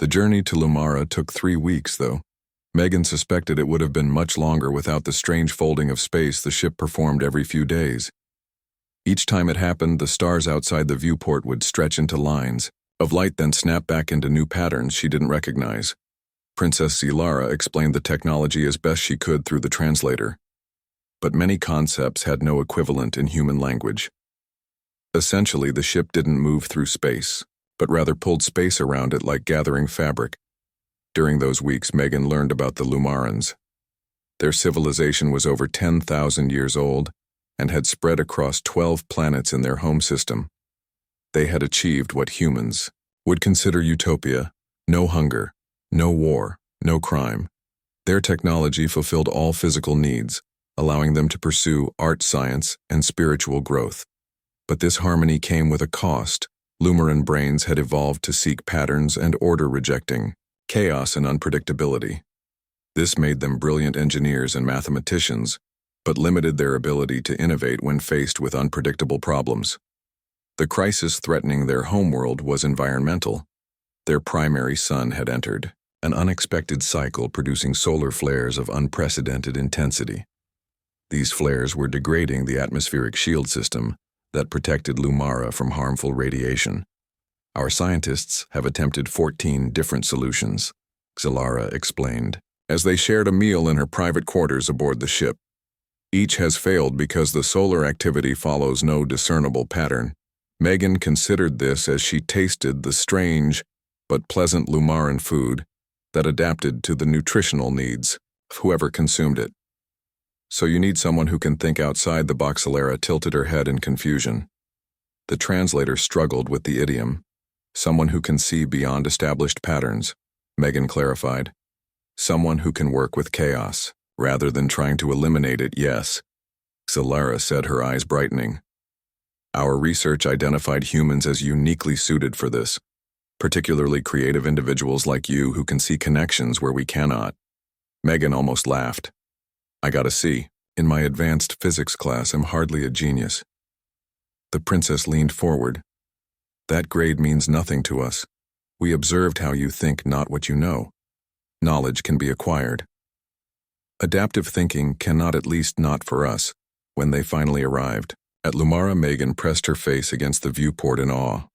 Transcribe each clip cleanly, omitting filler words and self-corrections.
The journey to Lumara took 3 weeks, though. Megan suspected it would have been much longer without the strange folding of space the ship performed every few days. Each time it happened, the stars outside the viewport would stretch into lines of light, then snap back into new patterns she didn't recognize. Princess Zilara explained the technology as best she could through the translator, but many concepts had no equivalent in human language. Essentially, the ship didn't move through space, but rather pulled space around it like gathering fabric. During those weeks, Megan learned about the Lumarans. Their civilization was over 10,000 years old and had spread across 12 planets in their home system. They had achieved what humans would consider utopia: no hunger, no war, no crime. Their technology fulfilled all physical needs, allowing them to pursue art, science, and spiritual growth. But this harmony came with a cost. Lumaran brains had evolved to seek patterns and order, rejecting chaos and unpredictability. This made them brilliant engineers and mathematicians, but limited their ability to innovate when faced with unpredictable problems. The crisis threatening their homeworld was environmental. Their primary sun had entered an unexpected cycle, producing solar flares of unprecedented intensity. These flares were degrading the atmospheric shield system that protected Lumara from harmful radiation. Our scientists have attempted 14 different solutions, Zilara explained, as they shared a meal in her private quarters aboard the ship. Each has failed because the solar activity follows no discernible pattern. Megan considered this as she tasted the strange but pleasant Lumaran food that adapted to the nutritional needs of whoever consumed it. So you need someone who can think outside the box. Zilara tilted her head in confusion. The translator struggled with the idiom. Someone who can see beyond established patterns, Megan clarified. Someone who can work with chaos, rather than trying to eliminate it. Yes, Zilara said, her eyes brightening. Our research identified humans as uniquely suited for this, particularly creative individuals like you who can see connections where we cannot. Megan almost laughed. I got a C. In my advanced physics class, I'm hardly a genius. The princess leaned forward. That grade means nothing to us. We observed how you think, not what you know. Knowledge can be acquired. Adaptive thinking cannot, at least not for us. When they finally arrived at Lumara, Megan pressed her face against the viewport in awe.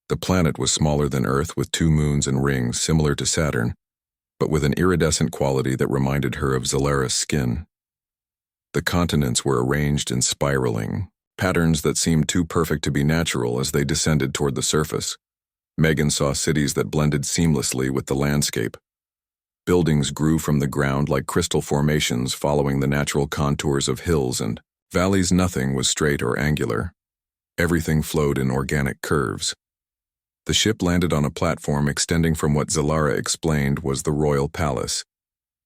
The planet was smaller than Earth, with 2 moons and rings similar to Saturn, but with an iridescent quality that reminded her of Zilara's skin. The continents were arranged in spiraling patterns that seemed too perfect to be natural as they descended toward the surface. Megan saw cities that blended seamlessly with the landscape. Buildings grew from the ground like crystal formations, following the natural contours of hills and valleys. Nothing was straight or angular. Everything flowed in organic curves. The ship landed on a platform extending from what Zilara explained was the royal palace,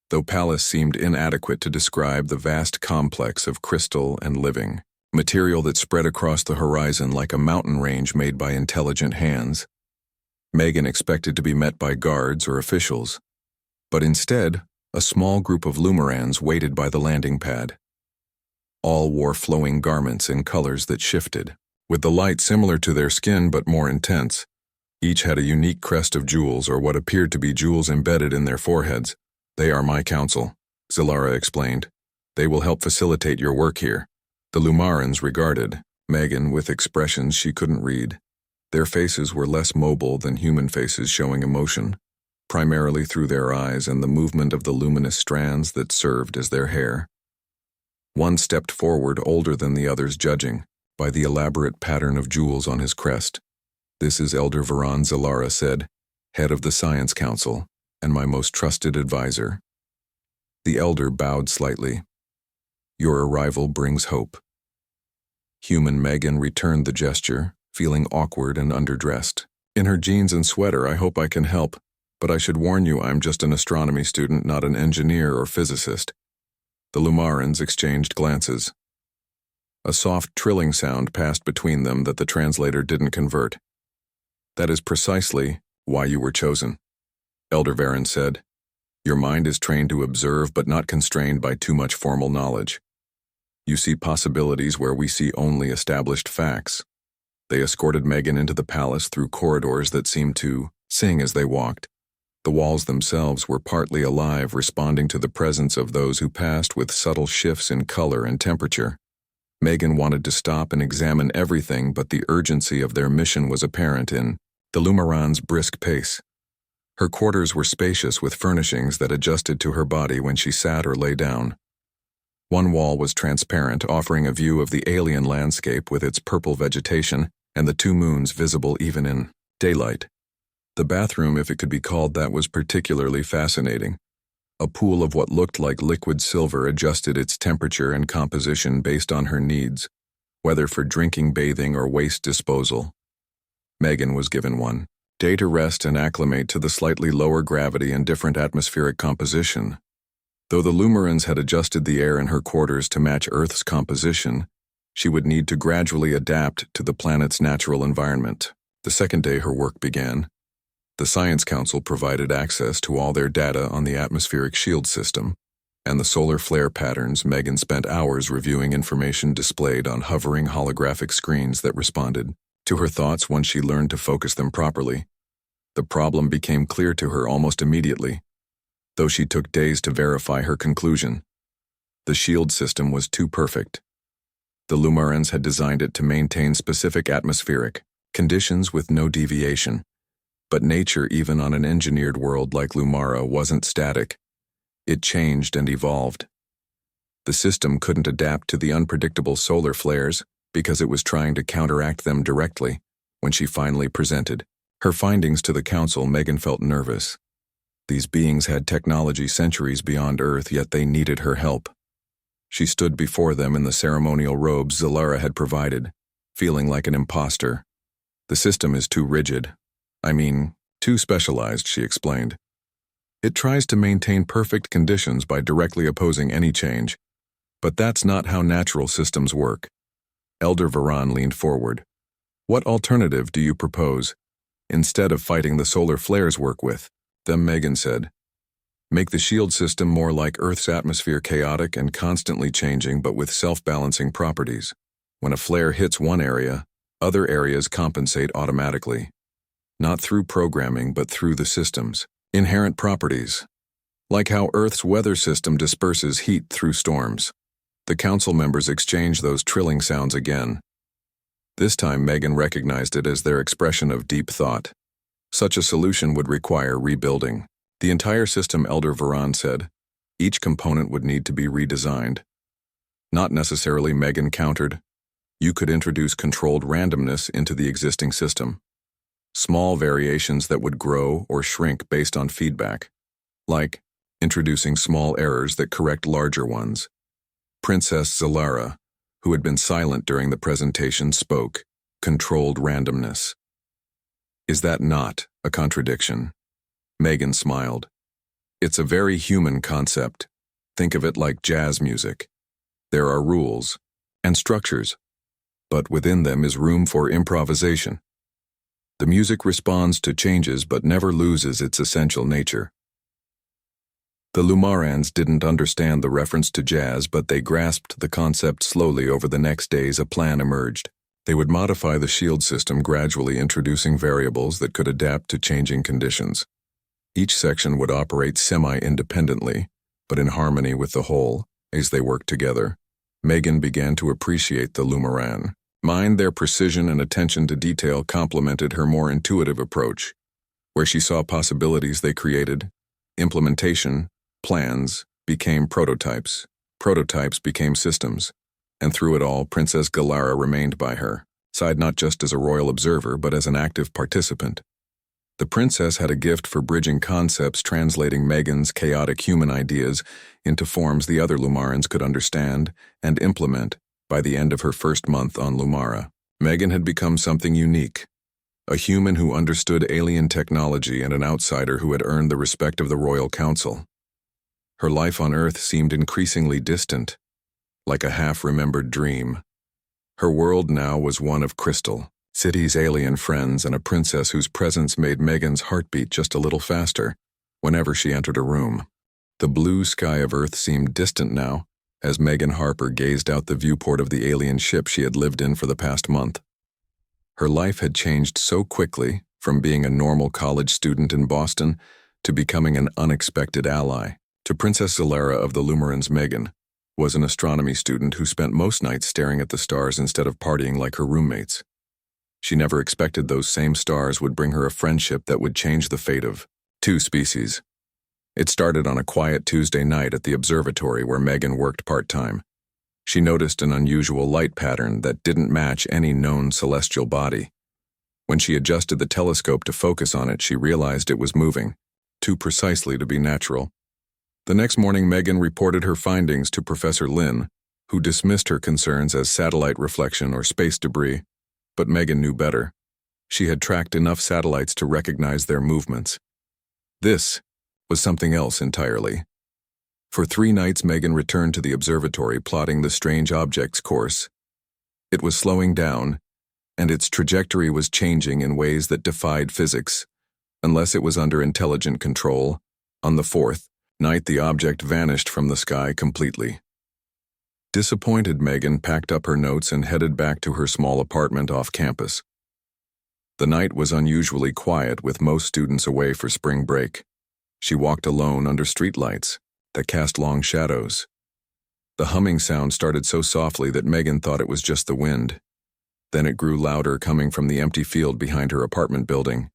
though palace seemed inadequate to describe the vast complex of crystal and living material that spread across the horizon like a mountain range made by intelligent hands. Megan expected to be met by guards or officials, but instead, a small group of Lumarans waited by the landing pad. All wore flowing garments in colors that shifted, with the light similar to their skin but more intense. Each had a unique crest of jewels, or what appeared to be jewels, embedded in their foreheads. They are my council, Zilara explained. They will help facilitate your work here. The Lumarans regarded Megan with expressions she couldn't read. Their faces were less mobile than human faces, showing emotion, primarily through their eyes and the movement of the luminous strands that served as their hair. One stepped forward, older than the others, judging by the elaborate pattern of jewels on his crest. This is Elder Varan, Zilara said, head of the Science Council, and my most trusted advisor. The elder bowed slightly. Your arrival brings hope. Human Megan returned the gesture, feeling awkward and underdressed. In her jeans and sweater. I hope I can help, but I should warn you, I'm just an astronomy student, not an engineer or physicist. The Lumarans exchanged glances. A soft trilling sound passed between them that the translator didn't convert. That is precisely why you were chosen, Elder Varan said. Your mind is trained to observe but not constrained by too much formal knowledge. You see possibilities where we see only established facts. They escorted Megan into the palace through corridors that seemed to sing as they walked, The walls themselves were partly alive, responding to the presence of those who passed with subtle shifts in color and temperature. Megan wanted to stop and examine everything, but the urgency of their mission was apparent in the Lumaran's brisk pace. Her quarters were spacious with furnishings that adjusted to her body when she sat or lay down. One wall was transparent, offering a view of the alien landscape with its purple vegetation and the two moons visible even in daylight. The bathroom, if it could be called that, was particularly fascinating. A pool of what looked like liquid silver adjusted its temperature and composition based on her needs, whether for drinking, bathing, or waste disposal. Megan was given one day to rest and acclimate to the slightly lower gravity and different atmospheric composition. Though the Lumarans had adjusted the air in her quarters to match Earth's composition, she would need to gradually adapt to the planet's natural environment. The second day her work began. The Science Council provided access to all their data on the atmospheric shield system and the solar flare patterns. Megan spent hours reviewing information displayed on hovering holographic screens that responded to her thoughts once she learned to focus them properly. The problem became clear to her almost immediately, though she took days to verify her conclusion. The shield system was too perfect. The Lumarans had designed it to maintain specific atmospheric conditions with no deviation. But nature, even on an engineered world like Lumara, wasn't static. It changed and evolved. The system couldn't adapt to the unpredictable solar flares because it was trying to counteract them directly. When she finally presented her findings to the council, Megan felt nervous. These beings had technology centuries beyond Earth, yet they needed her help. She stood before them in the ceremonial robes Zalara had provided, feeling like an imposter. The system is too rigid. Too specialized, she explained. It tries to maintain perfect conditions by directly opposing any change. But that's not how natural systems work. Elder Varan leaned forward. What alternative do you propose? Instead of fighting the solar flares work with them, Megan said. Make the shield system more like Earth's atmosphere, chaotic and constantly changing, but with self-balancing properties. When a flare hits one area, other areas compensate automatically. Not through programming, but through the system's inherent properties. Like how Earth's weather system disperses heat through storms. The council members exchanged those trilling sounds again. This time Megan recognized it as their expression of deep thought. Such a solution would require rebuilding the entire system, Elder Varan said. Each component would need to be redesigned. Not necessarily, Megan countered. You could introduce controlled randomness into the existing system. Small variations that would grow or shrink based on feedback, like introducing small errors that correct larger ones. Princess Zalara, who had been silent during the presentation, spoke. Controlled randomness. Is that not a contradiction? Megan smiled. It's a very human concept. Think of it like jazz music. There are rules and structures, but within them is room for improvisation. The music responds to changes but never loses its essential nature. The Lumarans didn't understand the reference to jazz, but they grasped the concept slowly. Over the next days, a plan emerged. They would modify the shield system, gradually introducing variables that could adapt to changing conditions. Each section would operate semi-independently, but in harmony with the whole. As they worked together, Megan began to appreciate the Lumaran. Their precision and attention to detail complemented her more intuitive approach. Where she saw possibilities, they created. Implementation, plans, became prototypes. Prototypes became systems. And through it all, Princess Galara remained by her side, not just as a royal observer, but as an active participant. The princess had a gift for bridging concepts, translating Megan's chaotic human ideas into forms the other Lumarans could understand and implement. By the end of her first month on Lumara, Megan had become something unique. A human who understood alien technology and an outsider who had earned the respect of the Royal Council. Her life on Earth seemed increasingly distant, like a half-remembered dream. Her world now was one of crystal, cities, alien friends, and a princess whose presence made Megan's heartbeat just a little faster whenever she entered a room. The blue sky of Earth seemed distant now, as Megan Harper gazed out the viewport of the alien ship she had lived in for the past month. Her life had changed so quickly, from being a normal college student in Boston to becoming an unexpected ally. To Princess Zalara of the Lumarans, Megan was an astronomy student who spent most nights staring at the stars instead of partying like her roommates. She never expected those same stars would bring her a friendship that would change the fate of two species. It started on a quiet Tuesday night at the observatory where Megan worked part-time. She noticed an unusual light pattern that didn't match any known celestial body. When she adjusted the telescope to focus on it, she realized it was moving, too precisely to be natural. The next morning, Megan reported her findings to Professor Lin, who dismissed her concerns as satellite reflection or space debris, but Megan knew better. She had tracked enough satellites to recognize their movements. This was something else entirely. For 3 nights, Megan returned to the observatory plotting the strange object's course. It was slowing down, and its trajectory was changing in ways that defied physics, unless it was under intelligent control. On the 4th night, the object vanished from the sky completely. Disappointed, Megan packed up her notes and headed back to her small apartment off campus. The night was unusually quiet, with most students away for spring break. She walked alone under streetlights that cast long shadows. The humming sound started so softly that Megan thought it was just the wind. Then it grew louder, coming from the empty field behind her apartment building.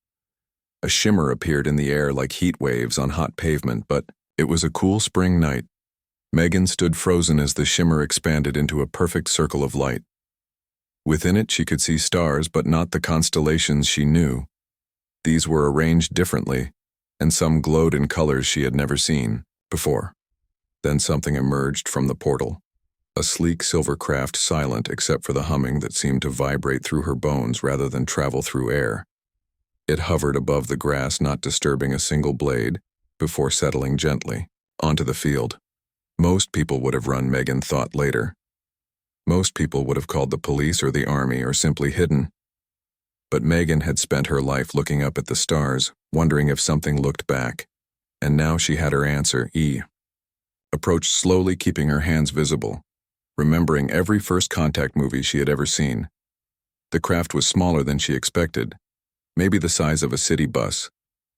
A shimmer appeared in the air like heat waves on hot pavement, but it was a cool spring night. Megan stood frozen as the shimmer expanded into a perfect circle of light. Within it, she could see stars, but not the constellations she knew. These were arranged differently, and some glowed in colors she had never seen before. Then something emerged from the portal. A sleek silver craft, silent except for the humming that seemed to vibrate through her bones rather than travel through air. It hovered above the grass, not disturbing a single blade, before settling gently onto the field. Most people would have run, Megan thought later. Most people would have called the police or the army or simply hidden. But Megan had spent her life looking up at the stars, wondering if something looked back. And now she had her answer. Approached slowly, keeping her hands visible, remembering every first contact movie she had ever seen. The craft was smaller than she expected, maybe the size of a city bus,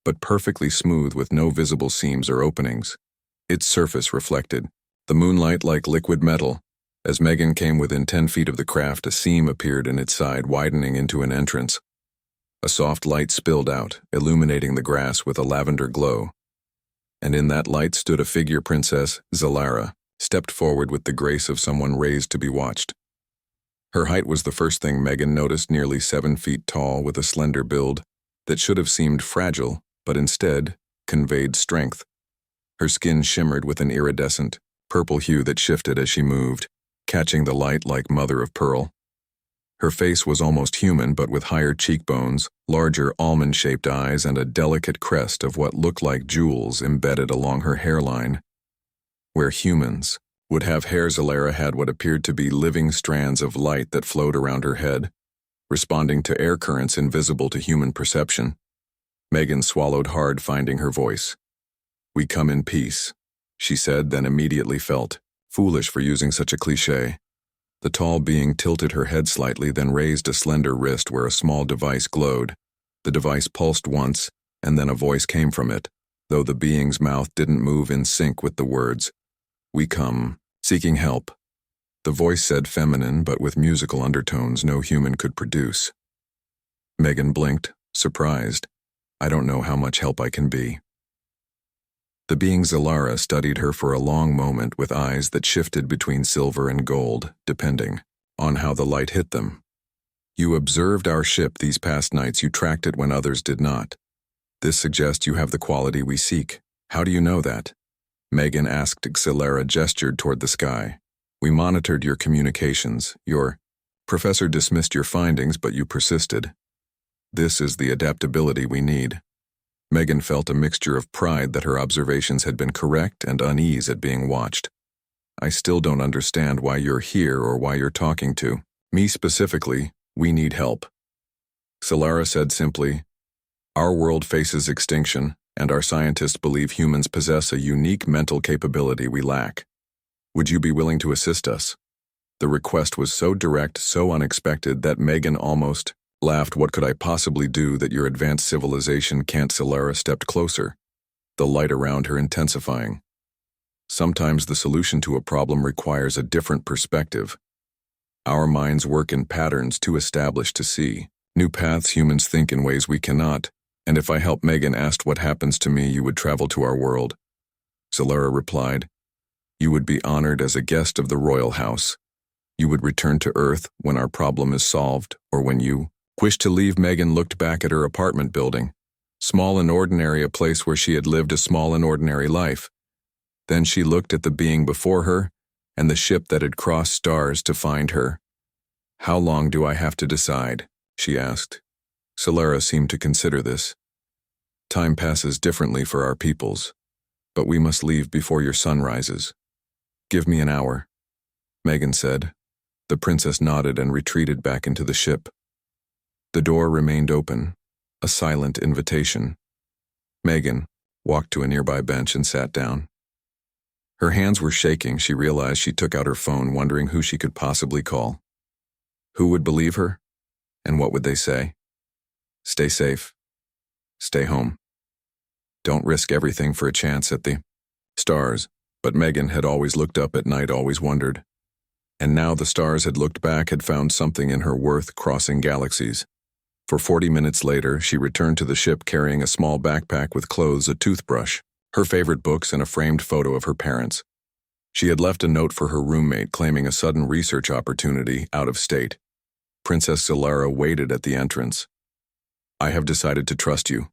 but perfectly smooth with no visible seams or openings. Its surface reflected the moonlight like liquid metal. As Megan came within 10 feet of the craft, a seam appeared in its side, widening into an entrance. A soft light spilled out, illuminating the grass with a lavender glow. And in that light stood a figure. Princess Zalara stepped forward with the grace of someone raised to be watched. Her height was the first thing Megan noticed, nearly 7 feet tall, with a slender build that should have seemed fragile, but instead conveyed strength. Her skin shimmered with an iridescent, purple hue that shifted as she moved, catching the light like mother of pearl. Her face was almost human, but with higher cheekbones, larger almond-shaped eyes, and a delicate crest of what looked like jewels embedded along her hairline. Where humans would have hair, Zalara had what appeared to be living strands of light that flowed around her head, responding to air currents invisible to human perception. Megan swallowed hard, finding her voice. "We come in peace," she said, then immediately felt foolish for using such a cliché. The tall being tilted her head slightly, then raised a slender wrist where a small device glowed. The device pulsed once, and then a voice came from it, though the being's mouth didn't move in sync with the words. "We come, seeking help." The voice said, feminine but with musical undertones no human could produce. Megan blinked, surprised. "I don't know how much help I can be." The being Zalara studied her for a long moment with eyes that shifted between silver and gold, depending on how the light hit them. "You observed our ship these past nights. You tracked it when others did not. This suggests you have the quality we seek. How do you know that?" Megan asked. Zalara gestured toward the sky. "We monitored your communications. Your professor dismissed your findings, but you persisted. This is the adaptability we need." Megan felt a mixture of pride that her observations had been correct and unease at being watched. "I still don't understand why you're here or why you're talking to me specifically. We need help." Zalara said simply, "Our world faces extinction, and our scientists believe humans possess a unique mental capability we lack. Would you be willing to assist us?" The request was so direct, so unexpected, that Megan almost laughed. "What could I possibly do that your advanced civilization can't?" Zalara stepped closer. the light around her intensifying. Sometimes the solution to a problem requires a different perspective. Our minds work in patterns too established to see. New paths humans think in ways we cannot, and if I help Megan asked what happens to me, you would travel to our world. Solara replied, you would be honored as a guest of the royal house. You would return to Earth when our problem is solved, or when you wish to leave. Megan looked back at her apartment building, small and ordinary, a place where she had lived a small and ordinary life. Then she looked at the being before her, and the ship that had crossed stars to find her. How long do I have to decide? She asked. Solara seemed to consider this. Time passes differently for our peoples, but we must leave before your sun rises. Give me an hour, Megan said. The princess nodded and retreated back into the ship. The door remained open, a silent invitation. Megan walked to a nearby bench and sat down. Her hands were shaking. She realized she took out her phone, wondering who she could possibly call. Who would believe her? And what would they say? Stay safe. Stay home. Don't risk everything for a chance at the stars. But Megan had always looked up at night, always wondered. And now the stars had looked back, had found something in her worth crossing galaxies. For 40 minutes later, she returned to the ship carrying a small backpack with clothes, a toothbrush, her favorite books, and a framed photo of her parents. She had left a note for her roommate claiming a sudden research opportunity out of state. Princess Solara waited at the entrance. I have decided to trust you,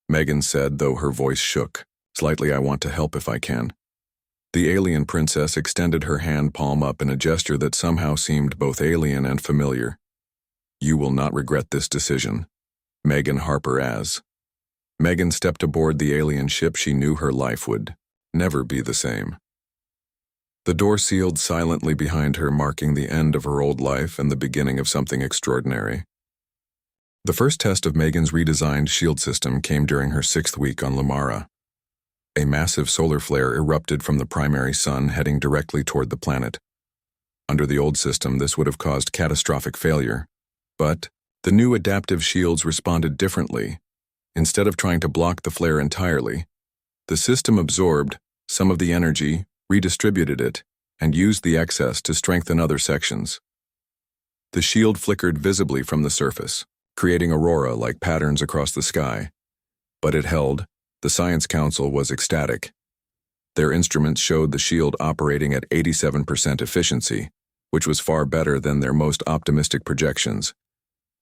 Megan said, though her voice shook. Slightly, I want to help if I can. The alien princess extended her hand palm up in a gesture that somehow seemed both alien and familiar. You will not regret this decision. Megan Harper as. Megan stepped aboard the alien ship. She knew her life would never be the same. The door sealed silently behind her, marking the end of her old life and the beginning of something extraordinary. The first test of Megan's redesigned shield system came during her 6th week on Lumara. A massive solar flare erupted from the primary sun, heading directly toward the planet. Under the old system, this would have caused catastrophic failure. But the new adaptive shields responded differently. Instead of trying to block the flare entirely, the system absorbed some of the energy, redistributed it, and used the excess to strengthen other sections. The shield flickered visibly from the surface, creating aurora-like patterns across the sky. But it held. The Science Council was ecstatic. Their instruments showed the shield operating at 87% efficiency, which was far better than their most optimistic projections.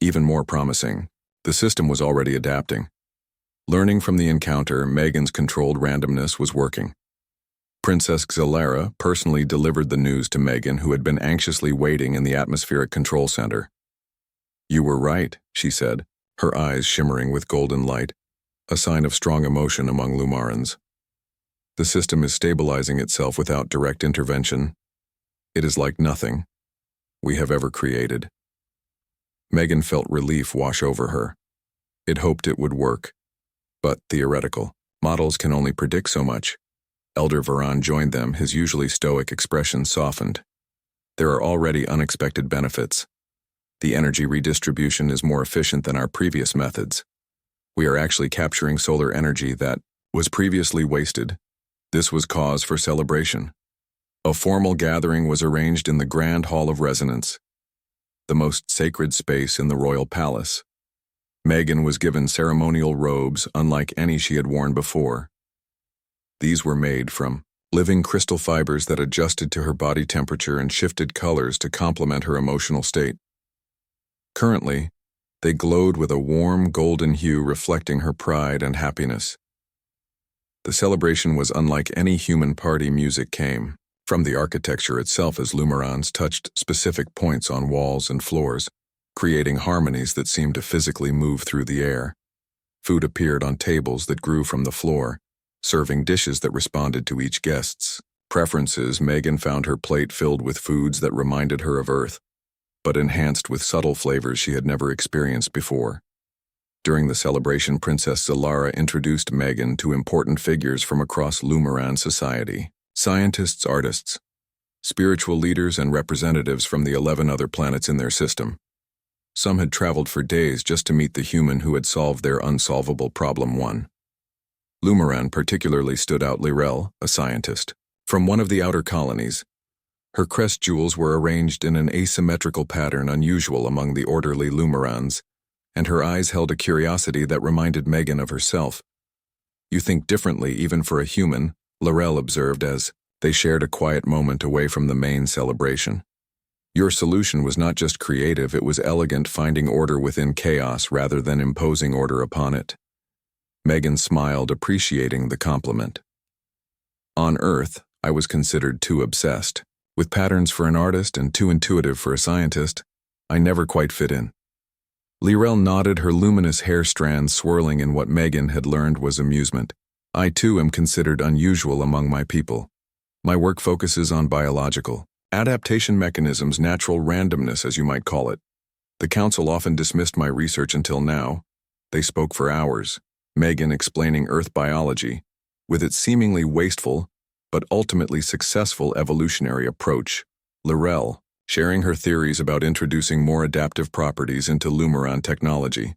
Even more promising, the system was already adapting. Learning from the encounter, Megan's controlled randomness was working. Princess Solara personally delivered the news to Megan, who had been anxiously waiting in the atmospheric control center. You were right, she said, her eyes shimmering with golden light, a sign of strong emotion among Lumarans. The system is stabilizing itself without direct intervention. It is like nothing we have ever created. Megan felt relief wash over her. It hoped it would work. But theoretical models can only predict so much. Elder Varan joined them, his usually stoic expression softened. There are already unexpected benefits. The energy redistribution is more efficient than our previous methods. We are actually capturing solar energy that was previously wasted. This was cause for celebration. A formal gathering was arranged in the Grand Hall of Resonance, the most sacred space in the royal palace. Megan was given ceremonial robes unlike any she had worn before. These were made from living crystal fibers that adjusted to her body temperature and shifted colors to complement her emotional state. Currently, they glowed with a warm golden hue reflecting her pride and happiness. The celebration was unlike any human party music came from the architecture itself as Lumarans touched specific points on walls and floors, creating harmonies that seemed to physically move through the air. Food appeared on tables that grew from the floor, serving dishes that responded to each guest's preferences. Megan found her plate filled with foods that reminded her of Earth, but enhanced with subtle flavors she had never experienced before. During the celebration, Princess Solara introduced Megan to important figures from across Lumaran society: scientists, artists, spiritual leaders, and representatives from the 11 other planets in their system. Some had traveled for days just to meet the human who had solved their unsolvable problem 1. Lumaran particularly stood out. Lirel, a scientist, from one of the outer colonies. Her crest jewels were arranged in an asymmetrical pattern unusual among the orderly Lumarans, and her eyes held a curiosity that reminded Megan of herself. "You think differently even for a human," Lirel observed as they shared a quiet moment away from the main celebration. "Your solution was not just creative, it was elegant, finding order within chaos rather than imposing order upon it." Megan smiled, appreciating the compliment. "On Earth, I was considered too obsessed. With patterns for an artist and too intuitive for a scientist, I never quite fit in." Lirel nodded, her luminous hair strands swirling in what Megan had learned was amusement. "I too am considered unusual among my people. My work focuses on biological adaptation mechanisms, natural randomness as you might call it. The council often dismissed my research until now. They spoke for hours, Megan explaining Earth biology, with its seemingly wasteful but ultimately successful evolutionary approach. Lirel, sharing her theories about introducing more adaptive properties into Lumaran technology.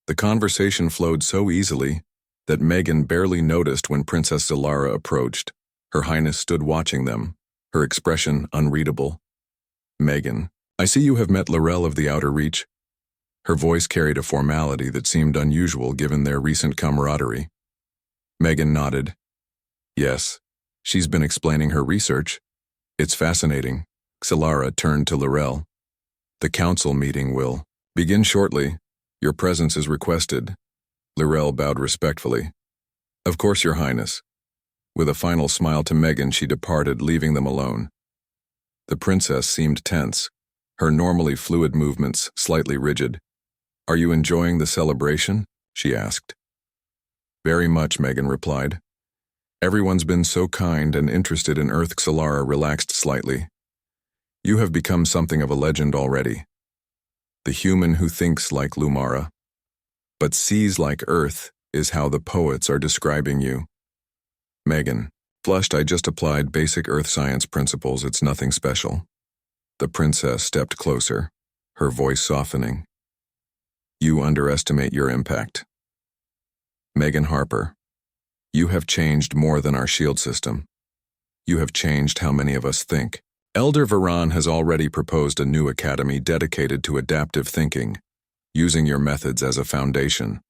The conversation flowed so easily that Megan barely noticed when Princess Zalara approached. Her Highness stood watching them, her expression unreadable. "Megan, I see you have met Lirel of the Outer Reach." Her voice carried a formality that seemed unusual given their recent camaraderie. Megan nodded. "Yes, she's been explaining her research. It's fascinating." Zalara turned to Lirel. "The council meeting will begin shortly. Your presence is requested." Lirel bowed respectfully. "Of course, Your Highness." With a final smile to Megan, she departed, leaving them alone. The princess seemed tense, her normally fluid movements slightly rigid. "Are you enjoying the celebration?" she asked. "Very much," Megan replied. "Everyone's been so kind and interested in Earth." Zalara relaxed slightly. "You have become something of a legend already. The human who thinks like Lumara, but sees like Earth, is how the poets are describing you." Megan flushed. "I just applied basic Earth science principles, it's nothing special." The princess stepped closer, her voice softening. "You underestimate your impact. Megan Harper, you have changed more than our shield system. You have changed how many of us think. Elder Varan has already proposed a new academy dedicated to adaptive thinking, using your methods as a foundation."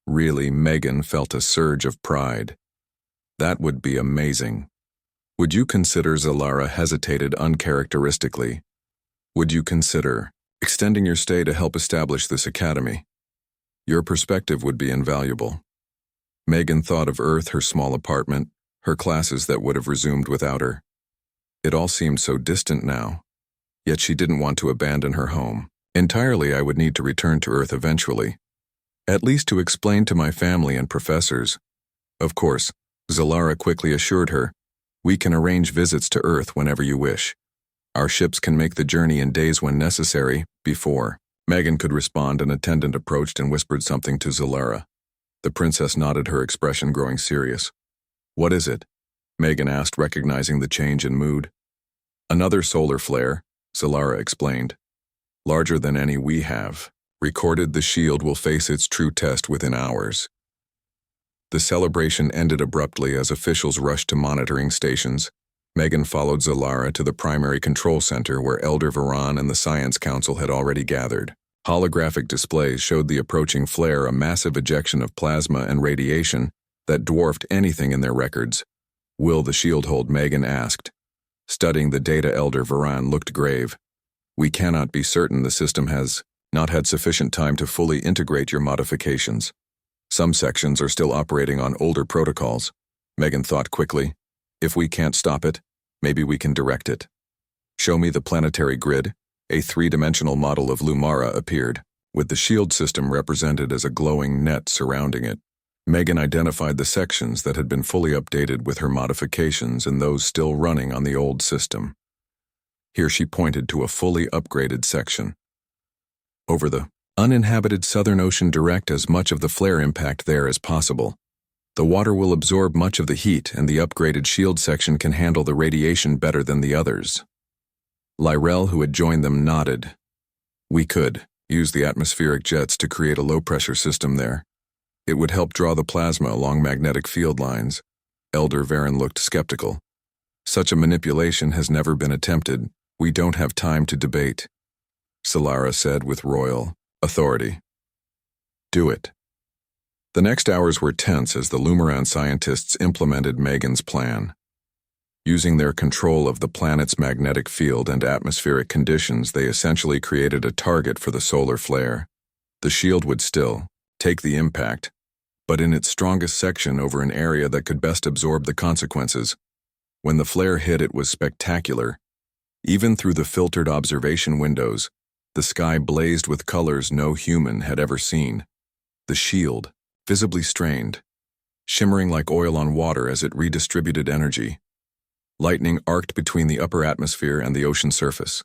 Really, Megan felt a surge of pride. That would be amazing. "Would you consider," Zalara hesitated uncharacteristically, "would you consider extending your stay to help establish this academy? Your perspective would be invaluable." Megan thought of Earth, her small apartment, her classes that would have resumed without her. It all seemed so distant now, yet she didn't want to abandon her home. "Entirely, I would need to return to Earth eventually, at least to explain to my family and professors." "Of course," Zalara quickly assured her, "we can arrange visits to Earth whenever you wish. Our ships can make the journey in days when necessary." Before Megan could respond, an attendant approached and whispered something to Zalara. The princess nodded, her expression growing serious. "What is it?" Megan asked, recognizing the change in mood. "Another solar flare," Zalara explained. "Larger than any we have recorded. The shield will face its true test within hours." The celebration ended abruptly as officials rushed to monitoring stations. Megan followed Zalara to the primary control center where Elder Varan and the Science Council had already gathered. Holographic displays showed the approaching flare, a massive ejection of plasma and radiation that dwarfed anything in their records. "Will the shield hold?" Megan asked. Studying the data, Elder Varan looked grave. "We cannot be certain. The system has not had sufficient time to fully integrate your modifications. Some sections are still operating on older protocols." Megan thought quickly. "If we can't stop it, maybe we can direct it." "Show me the planetary grid." A three-dimensional model of Lumara appeared, with the shield system represented as a glowing net surrounding it. Megan identified the sections that had been fully updated with her modifications and those still running on the old system. Here she pointed to a fully upgraded section. "Over the uninhabited Southern Ocean, direct as much of the flare impact there as possible. The water will absorb much of the heat, and the upgraded shield section can handle the radiation better than the others." Lirel, who had joined them, nodded. "We could use the atmospheric jets to create a low-pressure system there. It would help draw the plasma along magnetic field lines. Elder Varen looked skeptical. Such a manipulation has never been attempted. We don't have time to debate, Solara said with royal authority. Do it. The next hours were tense as the Lumaran scientists implemented Megan's plan. Using their control of the planet's magnetic field and atmospheric conditions, they essentially created a target for the solar flare. The shield would still take the impact, but in its strongest section over an area that could best absorb the consequences. When the flare hit, it was spectacular. Even through the filtered observation windows, the sky blazed with colors no human had ever seen. The shield, visibly strained, shimmering like oil on water as it redistributed energy. Lightning arced between the upper atmosphere and the ocean surface.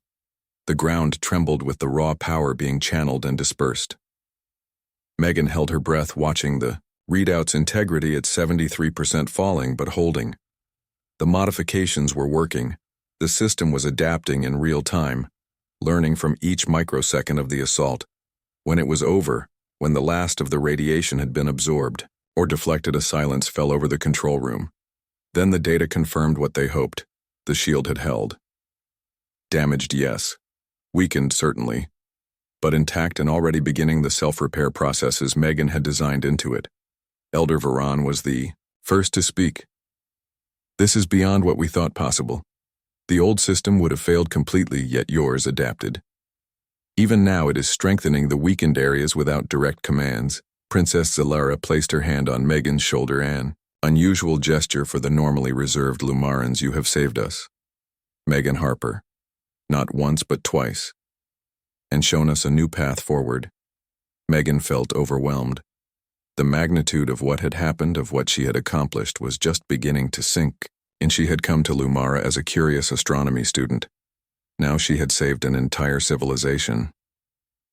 The ground trembled with the raw power being channeled and dispersed. Megan held her breath, watching the readout's integrity at 73% falling but holding. The modifications were working. The system was adapting in real time, learning from each microsecond of the assault. When it was over, when the last of the radiation had been absorbed or deflected, a silence fell over the control room. Then the data confirmed what they hoped. The shield had held. Damaged, yes. Weakened, certainly. But intact and already beginning the self-repair processes Megan had designed into it. Elder Varen was the first to speak. This is beyond what we thought possible. The old system would have failed completely, yet yours adapted. Even now it is strengthening the weakened areas without direct commands. Princess Zalara placed her hand on Megan's shoulder. An unusual gesture for the normally reserved Lumarans. You have saved us, Megan Harper. Not once but twice. And shown us a new path forward. Megan felt overwhelmed. The magnitude of what had happened, of what she had accomplished, was just beginning to sink, and she had come to Lumara as a curious astronomy student. Now she had saved an entire civilization.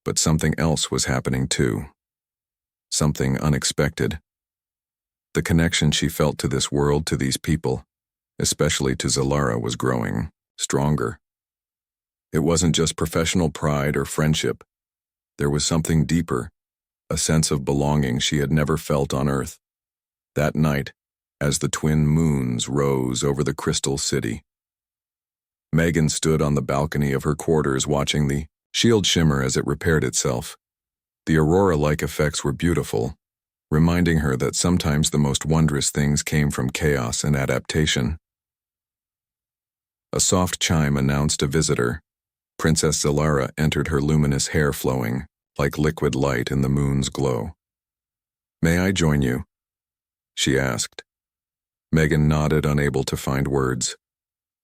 But something else was happening too. Something unexpected. The connection she felt to this world, to these people, especially to Zalara, was growing stronger. It wasn't just professional pride or friendship. There was something deeper, a sense of belonging she had never felt on Earth. That night, as the twin moons rose over the crystal city, Megan stood on the balcony of her quarters watching the shield shimmer as it repaired itself. The aurora-like effects were beautiful, reminding her that sometimes the most wondrous things came from chaos and adaptation. A soft chime announced a visitor. Princess Zalara entered, her luminous hair flowing like liquid light in the moon's glow. "May I join you?" she asked. Megan nodded, unable to find words.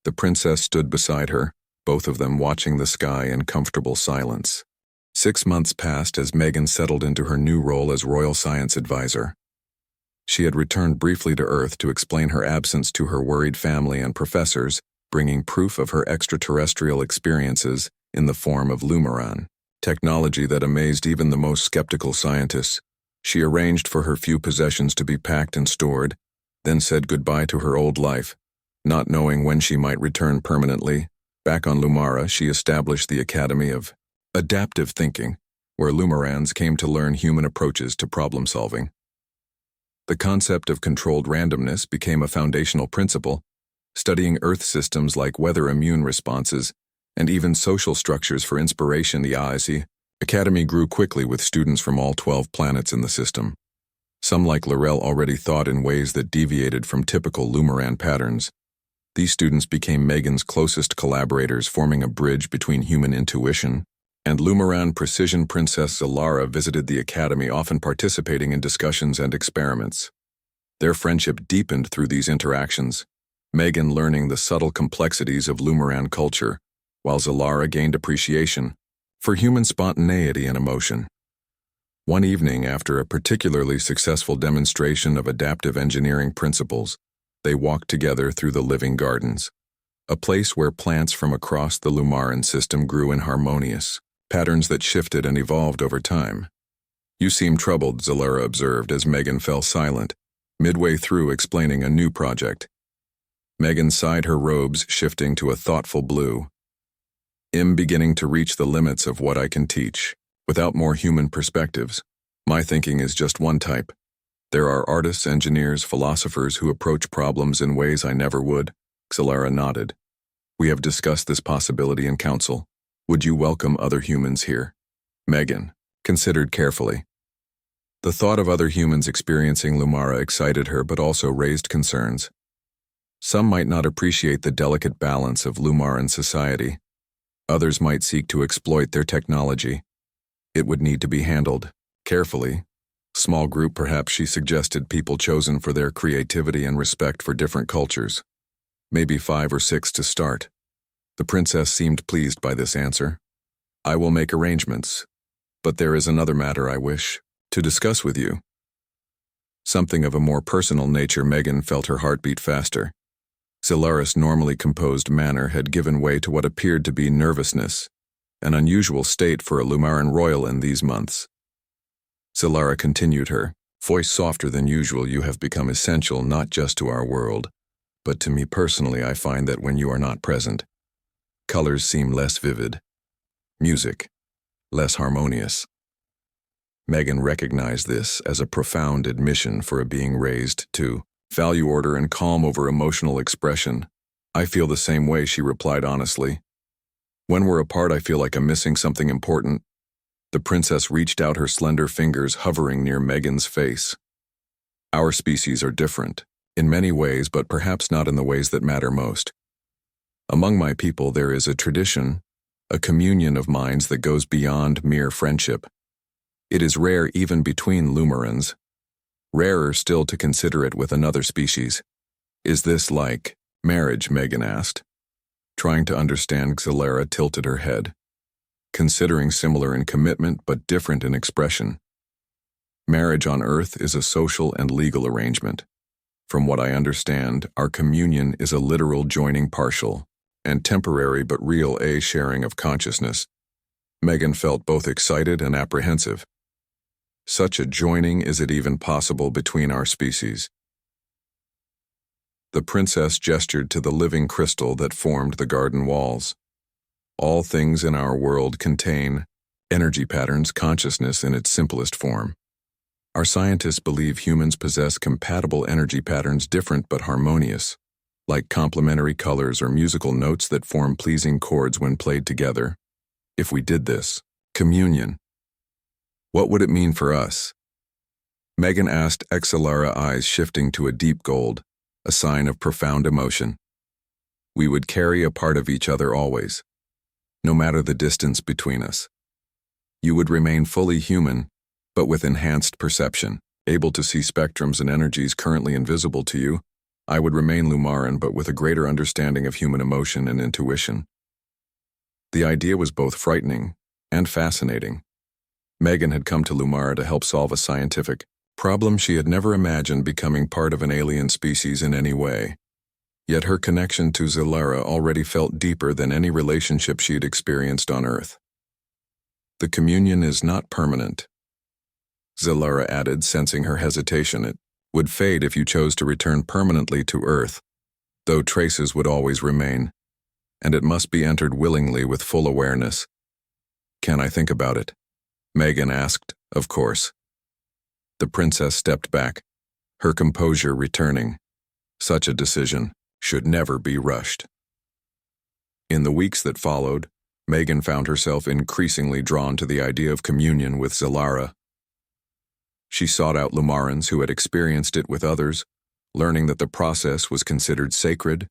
The princess stood beside her, both of them watching the sky in comfortable silence. 6 months passed as Megan settled into her new role as Royal Science Advisor. She had returned briefly to Earth to explain her absence to her worried family and professors, bringing proof of her extraterrestrial experiences in the form of Lumaran, technology that amazed even the most skeptical scientists. She arranged for her few possessions to be packed and stored, then said goodbye to her old life, not knowing when she might return permanently. Back on Lumara, she established the Academy of Adaptive Thinking, where Lumarans came to learn human approaches to problem-solving. The concept of controlled randomness became a foundational principle, studying Earth systems like weather immune responses and even social structures for inspiration. The IC Academy grew quickly with students from all 12 planets in the system. Some, like Laurel, already thought in ways that deviated from typical Lumaran patterns. These students became Megan's closest collaborators, forming a bridge between human intuition and Lumaran precision. Princess Zalara visited the Academy, often participating in discussions and experiments. Their friendship deepened through these interactions, Megan learning the subtle complexities of Lumaran culture, while Zalara gained appreciation for human spontaneity and emotion. One evening, after a particularly successful demonstration of adaptive engineering principles, they walked together through the living gardens, a place where plants from across the Lumaran system grew in harmonious patterns that shifted and evolved over time. "You seem troubled," Zalara observed as Megan fell silent, midway through explaining a new project. Megan sighed, her robes shifting to a thoughtful blue. "I'm beginning to reach the limits of what I can teach, without more human perspectives. My thinking is just one type, There are artists, engineers, philosophers who approach problems in ways I never would. Xelara nodded. We have discussed this possibility in council. Would you welcome other humans here? Megan considered carefully. The thought of other humans experiencing Lumara excited her but also raised concerns. Some might not appreciate the delicate balance of Lumaran society. Others might seek to exploit their technology. It would need to be handled carefully. Small group, perhaps, she suggested, people chosen for their creativity and respect for different cultures. Maybe 5 or 6 to start. The princess seemed pleased by this answer. I will make arrangements, but there is another matter I wish to discuss with you. Something of a more personal nature. Megan felt her heart beat faster. Xelara's normally composed manner had given way to what appeared to be nervousness, an unusual state for a Lumaran royal in these months. Xelara continued, her voice softer than usual. You have become essential not just to our world, but to me personally. I find that when you are not present, colors seem less vivid, music less harmonious. Megan recognized this as a profound admission for a being raised to value order and calm over emotional expression. I feel the same way, she replied honestly. When we're apart, I feel like I'm missing something important. The princess reached out, her slender fingers hovering near Megan's face. Our species are different, in many ways, but perhaps not in the ways that matter most. Among my people there is a tradition, a communion of minds that goes beyond mere friendship. It is rare even between Lumarans. Rarer still to consider it with another species. Is this like marriage? Megan asked. Trying to understand, Xelara tilted her head. Considering similar in commitment but different in expression. Marriage on Earth is a social and legal arrangement. From what I understand, our communion is a literal joining, partial and temporary but real a sharing of consciousness. Megan felt both excited and apprehensive. Such a joining, is it even possible between our species? The princess gestured to the living crystal that formed the garden walls. All things in our world contain energy patterns, consciousness in its simplest form. Our scientists believe humans possess compatible energy patterns, different but harmonious, like complementary colors or musical notes that form pleasing chords when played together. If we did this, communion, what would it mean for us? Megan asked, Xelara eyes shifting to a deep gold, a sign of profound emotion. We would carry a part of each other always, no matter the distance between us. You would remain fully human, but with enhanced perception, able to see spectrums and energies currently invisible to you. I would remain Lumaran, but with a greater understanding of human emotion and intuition. The idea was both frightening and fascinating. Megan had come to Lumara to help solve a scientific problem. She had never imagined becoming part of an alien species in any way. Yet her connection to Xelara already felt deeper than any relationship she had experienced on Earth. The communion is not permanent, Xelara added, sensing her hesitation. It would fade if you chose to return permanently to Earth, though traces would always remain, and it must be entered willingly with full awareness. Can I think about it? Megan asked. Of course. The princess stepped back, her composure returning. Such a decision should never be rushed. In the weeks that followed, Megan found herself increasingly drawn to the idea of communion with Xelara. She sought out Lumarans who had experienced it with others, learning that the process was considered sacred,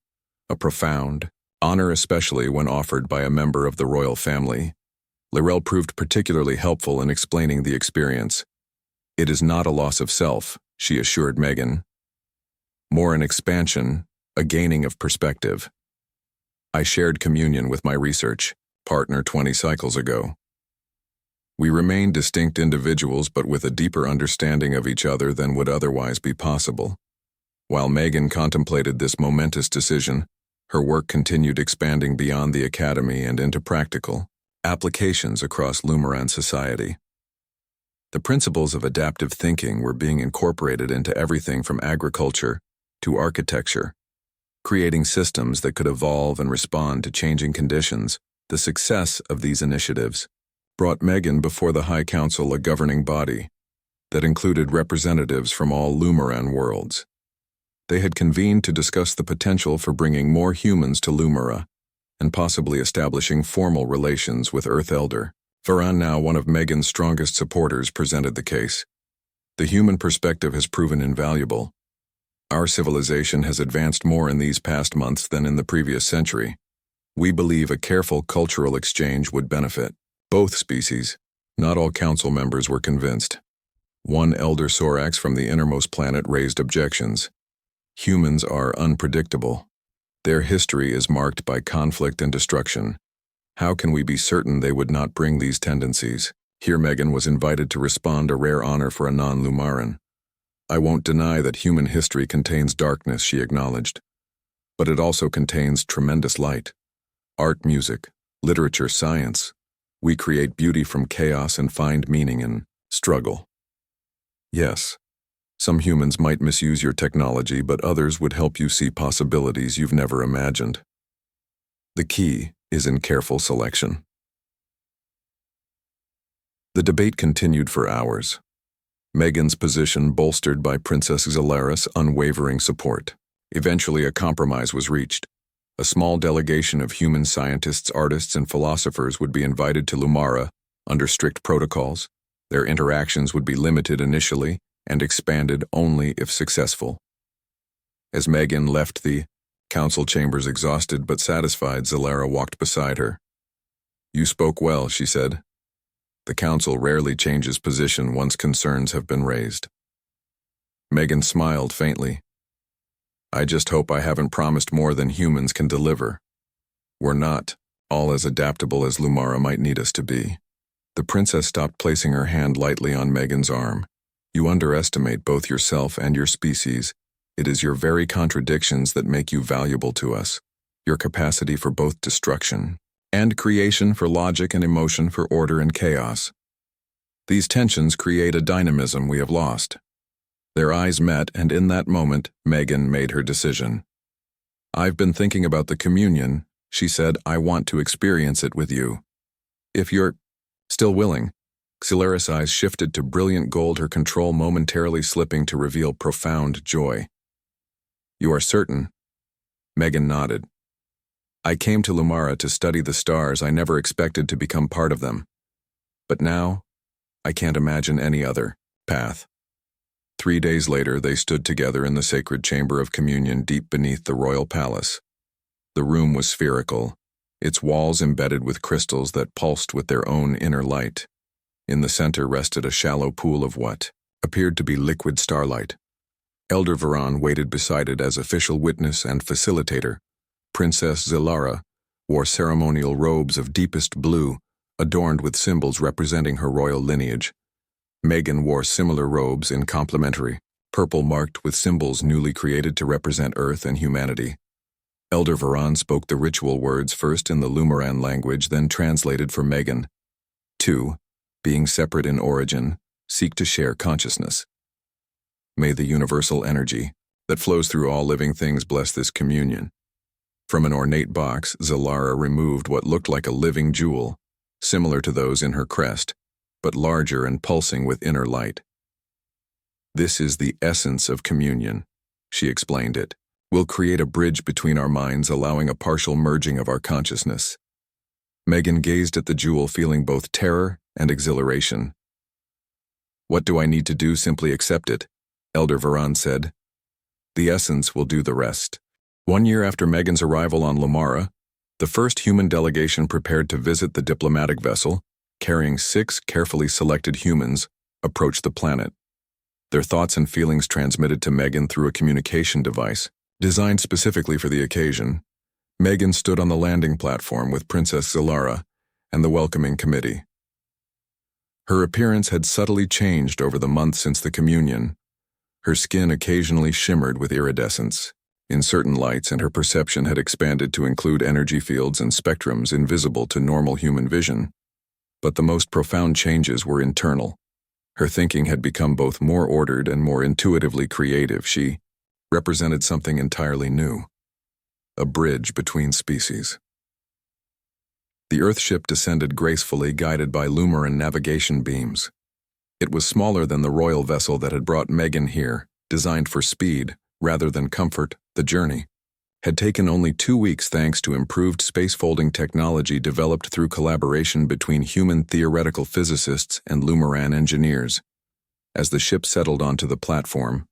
a profound honor, especially when offered by a member of the royal family. Lirel proved particularly helpful in explaining the experience. It is not a loss of self, she assured Megan. More an expansion, a gaining of perspective. I shared communion with my research partner 20 cycles ago. We remain distinct individuals, but with a deeper understanding of each other than would otherwise be possible. While Megan contemplated this momentous decision, her work continued expanding beyond the academy and into practical applications across Lumaran society. The principles of adaptive thinking were being incorporated into everything from agriculture to architecture, creating systems that could evolve and respond to changing conditions. The success of these initiatives brought Megan before the High Council, a governing body. that included representatives from all Lumaran worlds. They had convened to discuss the potential for bringing more humans to Lumara and possibly establishing formal relations with Earth Elder. Varan, now one of Megan's strongest supporters, presented the case. The human perspective has proven invaluable. Our civilization has advanced more in these past months than in the previous century. We believe a careful cultural exchange would benefit both species. Not all council members were convinced. One elder Sorax from the innermost planet raised objections. Humans are unpredictable. Their history is marked by conflict and destruction. How can we be certain they would not bring these tendencies? Here Megan was invited to respond, a rare honor for a non-Lumaran. I won't deny that human history contains darkness, she acknowledged. But it also contains tremendous light. Art, music, literature, science. We create beauty from chaos and find meaning in struggle. Yes, some humans might misuse your technology, but others would help you see possibilities you've never imagined. The key is in careful selection. The debate continued for hours. Megan's position bolstered by Princess Xalaris' unwavering support. Eventually a compromise was reached. A small delegation of human scientists, artists, and philosophers would be invited to Lumara under strict protocols. Their interactions would be limited initially and expanded only if successful. As Megan left the council chambers exhausted but satisfied, Zalara walked beside her. "You spoke well," she said. "The council rarely changes position once concerns have been raised." Megan smiled faintly. "I just hope I haven't promised more than humans can deliver. We're not all as adaptable as Lumara might need us to be." The princess stopped, placing her hand lightly on Megan's arm. "You underestimate both yourself and your species. It is your very contradictions that make you valuable to us. Your capacity for both destruction and creation, for logic and emotion, for order and chaos. These tensions create a dynamism we have lost." Their eyes met, and in that moment, Megan made her decision. "I've been thinking about the communion," she said. "I want to experience it with you. If you're still willing." Xalaris' eyes shifted to brilliant gold, her control momentarily slipping to reveal profound joy. "You are certain?" Megan nodded. "I came to Lumara to study the stars. I never expected to become part of them. But now, I can't imagine any other path." 3 days later, they stood together in the sacred chamber of communion deep beneath the royal palace. The room was spherical, its walls embedded with crystals that pulsed with their own inner light. In the center rested a shallow pool of what appeared to be liquid starlight. Elder Varan waited beside it as official witness and facilitator. Princess Zalara wore ceremonial robes of deepest blue, adorned with symbols representing her royal lineage. Megan wore similar robes in complementary purple, marked with symbols newly created to represent Earth and humanity. Elder Varan spoke the ritual words first in the Lumaran language, then translated for Megan. 2. Being separate in origin, seek to share consciousness. May the universal energy that flows through all living things bless this communion. From an ornate box, Zalara removed what looked like a living jewel, similar to those in her crest, but larger and pulsing with inner light. "This is the essence of communion," she explained it. "We'll create a bridge between our minds, allowing a partial merging of our consciousness." Megan gazed at the jewel, feeling both terror and exhilaration. "What do I need to do? Simply accept it," Elder Varan said. "The essence will do the rest." 1 year after Megan's arrival on Lumara, the first human delegation prepared to visit the diplomatic vessel, carrying 6 carefully selected humans, approached the planet. Their thoughts and feelings transmitted to Megan through a communication device designed specifically for the occasion. Megan stood on the landing platform with Princess Zalara and the welcoming committee. Her appearance had subtly changed over the months since the communion. Her skin occasionally shimmered with iridescence in certain lights, and her perception had expanded to include energy fields and spectrums invisible to normal human vision. But the most profound changes were internal. Her thinking had become both more ordered and more intuitively creative. She represented something entirely new, a bridge between species. The Earthship descended gracefully, guided by Lumaran navigation beams. It was smaller than the royal vessel that had brought Megan here, designed for speed, rather than comfort. The journey had taken only 2 weeks thanks to improved space-folding technology developed through collaboration between human theoretical physicists and Lumaran engineers. As the ship settled onto the platform,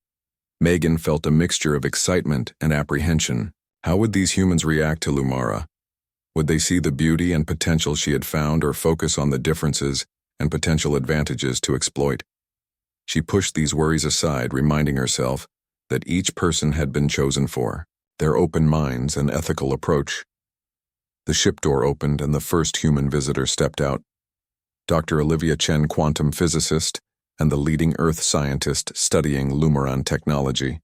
Megan felt a mixture of excitement and apprehension. How would these humans react to Lumara? Would they see the beauty and potential she had found or focus on the differences and potential advantages to exploit? She pushed these worries aside, reminding herself that each person had been chosen for their open minds and ethical approach. The ship door opened and the first human visitor stepped out. Dr. Olivia Chen, quantum physicist and the leading Earth scientist studying Lumaran technology.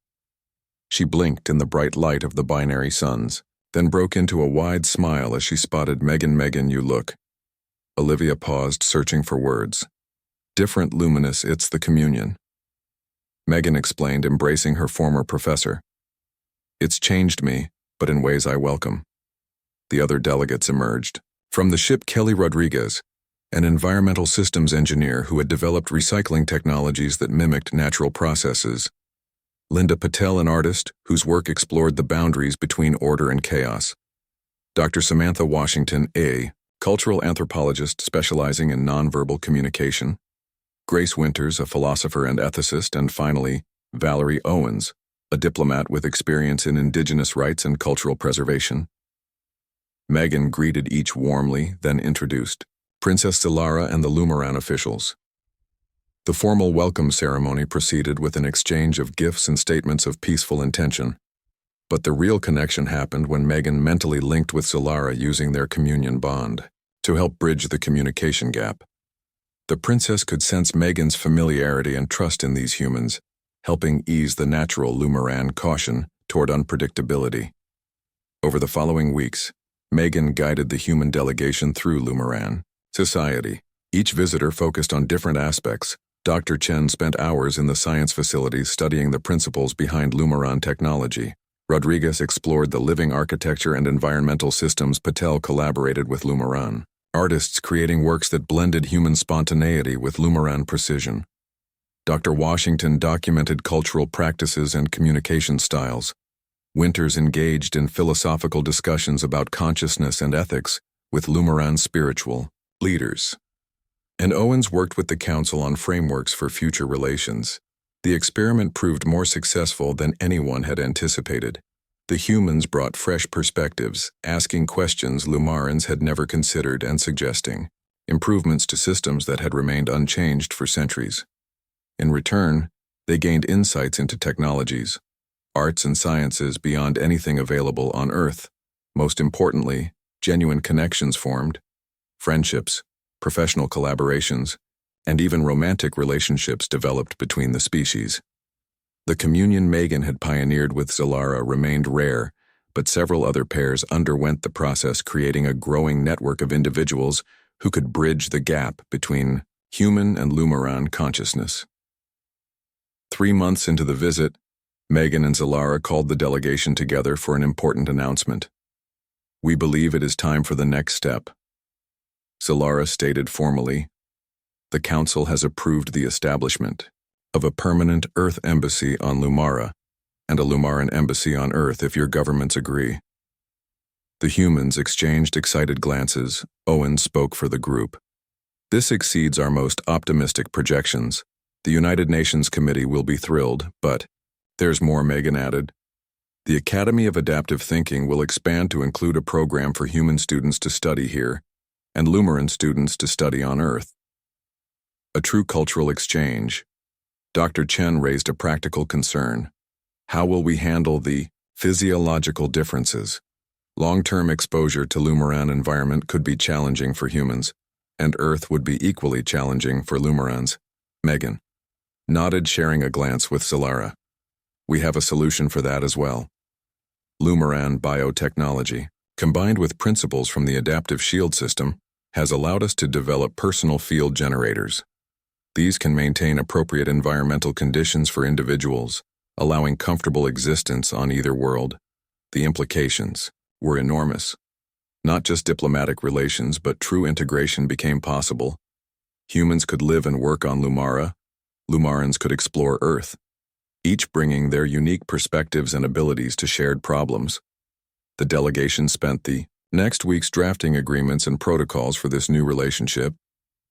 She blinked in the bright light of the binary suns, then broke into a wide smile as she spotted Megan. Megan, you look. Olivia paused, searching for words. Different, luminous, it's the communion. Megan explained, embracing her former professor. It's changed me, but in ways I welcome. The other delegates emerged. From the ship, Kelly Rodriguez, an environmental systems engineer who had developed recycling technologies that mimicked natural processes. Linda Patel, an artist whose work explored the boundaries between order and chaos. Dr. Samantha Washington, a cultural anthropologist specializing in nonverbal communication. Grace Winters, a philosopher and ethicist, and finally, Valerie Owens, a diplomat with experience in indigenous rights and cultural preservation. Megan greeted each warmly, then introduced Princess Zilara and the Lumaran officials. The formal welcome ceremony proceeded with an exchange of gifts and statements of peaceful intention. But the real connection happened when Megan mentally linked with Zilara using their communion bond to help bridge the communication gap. The princess could sense Megan's familiarity and trust in these humans, helping ease the natural Lumaran caution toward unpredictability. Over the following weeks, Megan guided the human delegation through Lumaran society. Each visitor focused on different aspects. Dr. Chen spent hours in the science facilities studying the principles behind Lumaran technology. Rodriguez explored the living architecture and environmental systems. Patel collaborated with Lumaran artists, creating works that blended human spontaneity with Lumaran precision. Dr. Washington documented cultural practices and communication styles. Winters engaged in philosophical discussions about consciousness and ethics with Lumaran spiritual leaders. And Owens worked with the Council on frameworks for future relations. The experiment proved more successful than anyone had anticipated. The humans brought fresh perspectives, asking questions Lumarans had never considered and suggesting improvements to systems that had remained unchanged for centuries. In return, they gained insights into technologies, arts and sciences beyond anything available on Earth. Most importantly, genuine connections formed, friendships, professional collaborations, and even romantic relationships developed between the species. The communion Megan had pioneered with Zilara remained rare, but several other pairs underwent the process, creating a growing network of individuals who could bridge the gap between human and Lumaran consciousness. 3 months into the visit, Megan and Zilara called the delegation together for an important announcement. We believe it is time for the next step. Zilara stated formally, the Council has approved the establishment of a permanent Earth embassy on Lumara and a Lumaran embassy on Earth if your governments agree. The humans exchanged excited glances. Owen spoke for the group. This exceeds our most optimistic projections. The United Nations Committee will be thrilled, but there's more, Megan added. The Academy of Adaptive Thinking will expand to include a program for human students to study here and Lumaran students to study on Earth. A true cultural exchange. Dr. Chen raised a practical concern. How will we handle the physiological differences? Long-term exposure to Lumaran environment could be challenging for humans, and Earth would be equally challenging for Lumarans. Megan nodded, sharing a glance with Zilara. We have a solution for that as well. Lumaran biotechnology, combined with principles from the adaptive shield system, has allowed us to develop personal field generators. These can maintain appropriate environmental conditions for individuals, allowing comfortable existence on either world. The implications were enormous. Not just diplomatic relations, but true integration became possible. Humans could live and work on Lumara. Lumarans could explore Earth, each bringing their unique perspectives and abilities to shared problems. The delegation spent the next weeks drafting agreements and protocols for this new relationship.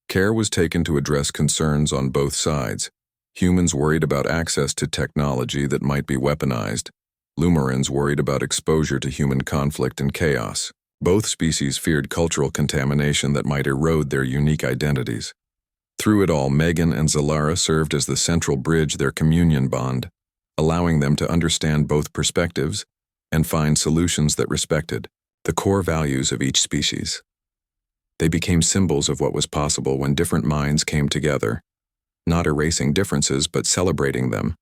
Care was taken to address concerns on both sides. Humans worried about access to technology that might be weaponized. Lumarans worried about exposure to human conflict and chaos. Both species feared cultural contamination that might erode their unique identities. Through it all, Megan and Zalara served as the central bridge, their communion bond, allowing them to understand both perspectives and find solutions that respected the core values of each species. They became symbols of what was possible when different minds came together, not erasing differences but celebrating them,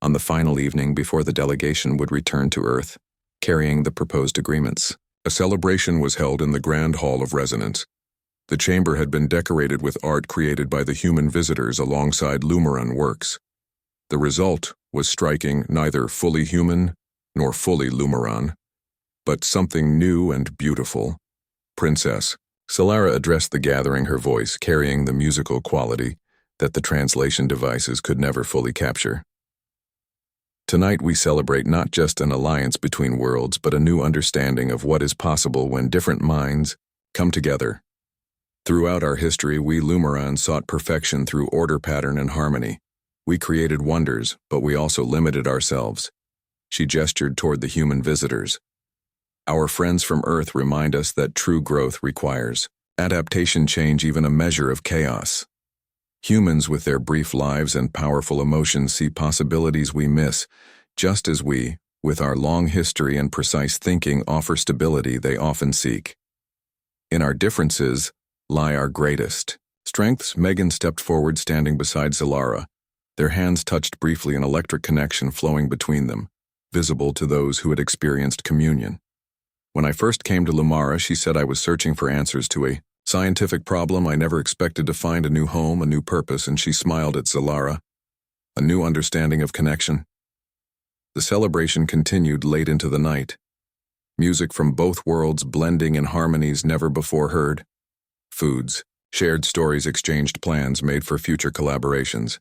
on the final evening before the delegation would return to Earth, carrying the proposed agreements. A celebration was held in the Grand Hall of Resonance. The chamber had been decorated with art created by the human visitors alongside Lumaran works. The result was striking, neither fully human nor fully Lumaran, but something new and beautiful. Princess. Zalara addressed the gathering, her voice carrying the musical quality that the translation devices could never fully capture. Tonight we celebrate not just an alliance between worlds, but a new understanding of what is possible when different minds come together. Throughout our history, we Lumarans sought perfection through order, pattern, and harmony. We created wonders, but we also limited ourselves. She gestured toward the human visitors. Our friends from Earth remind us that true growth requires adaptation, change, even a measure of chaos. Humans with their brief lives and powerful emotions see possibilities we miss, just as we, with our long history and precise thinking, offer stability they often seek. In our differences lie our greatest strengths. Megan stepped forward, standing beside Zalara. Their hands touched briefly, an electric connection flowing between them, visible to those who had experienced communion. When I first came to Lumara, she said, I was searching for answers to a scientific problem. I never expected to find a new home, a new purpose, and she smiled at Zalara. A new understanding of connection. The celebration continued late into the night. Music from both worlds blending in harmonies never before heard. Foods, shared stories, exchanged plans made for future collaborations.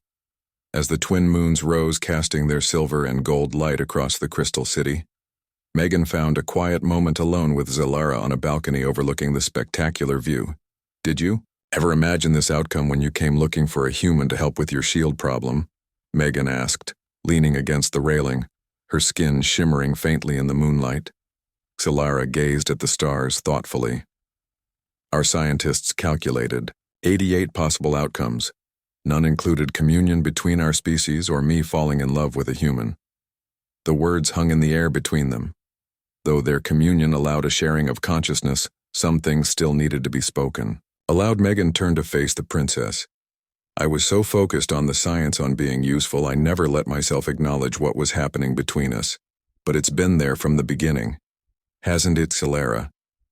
As the twin moons rose, casting their silver and gold light across the crystal city, Megan found a quiet moment alone with Zalara on a balcony overlooking the spectacular view. Did you ever imagine this outcome when you came looking for a human to help with your shield problem? Megan asked, leaning against the railing, her skin shimmering faintly in the moonlight. Zalara gazed at the stars thoughtfully. Our scientists calculated 88 possible outcomes. None included communion between our species or me falling in love with a human. The words hung in the air between them. Though their communion allowed a sharing of consciousness, some things still needed to be spoken. Aloud, Megan turned to face the princess. I was so focused on the science, on being useful, I never let myself acknowledge what was happening between us. But it's been there from the beginning. Hasn't it? Zalara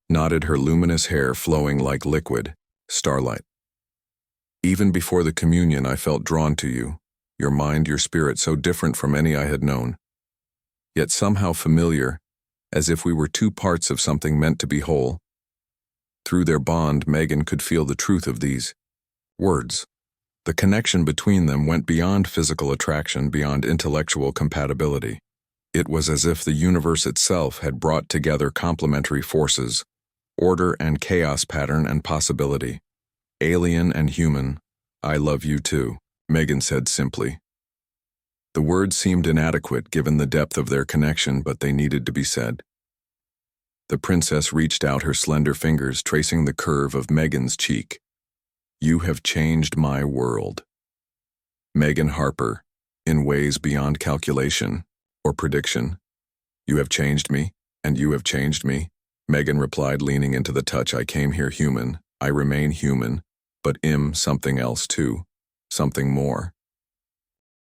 nodded, her luminous hair flowing like liquid starlight. Even before the communion, I felt drawn to you, your mind, your spirit, so different from any I had known, yet somehow familiar, as if we were two parts of something meant to be whole. Through their bond, Megan could feel the truth of these words. The connection between them went beyond physical attraction, beyond intellectual compatibility. It was as if the universe itself had brought together complementary forces, order and chaos, pattern and possibility. Alien and human, I love you too, Megan said simply. The words seemed inadequate given the depth of their connection, but they needed to be said. The princess reached out her slender fingers, tracing the curve of Megan's cheek. You have changed my world. Megan Harper, in ways beyond calculation or prediction. You have changed me, and you have changed me, Megan replied, leaning into the touch. I came here human, I remain human, but am something else too, something more.